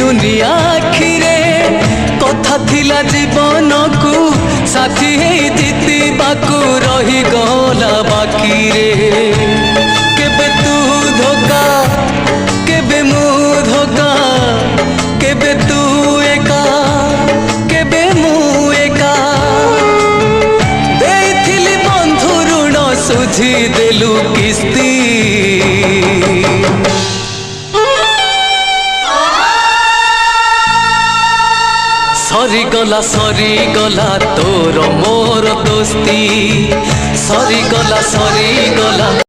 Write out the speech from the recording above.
दुनिया आखिरे कथा थिला जीवन को साथी है जीती बाकू रही गला बाकी रे केबे तू धोखा केबे मु धोखा केबे तू एका केबे मु एका देइथिली बंधु ऋण सुझी देलु किस्ती सरी गला तोर मोर दोस्ती सरी गला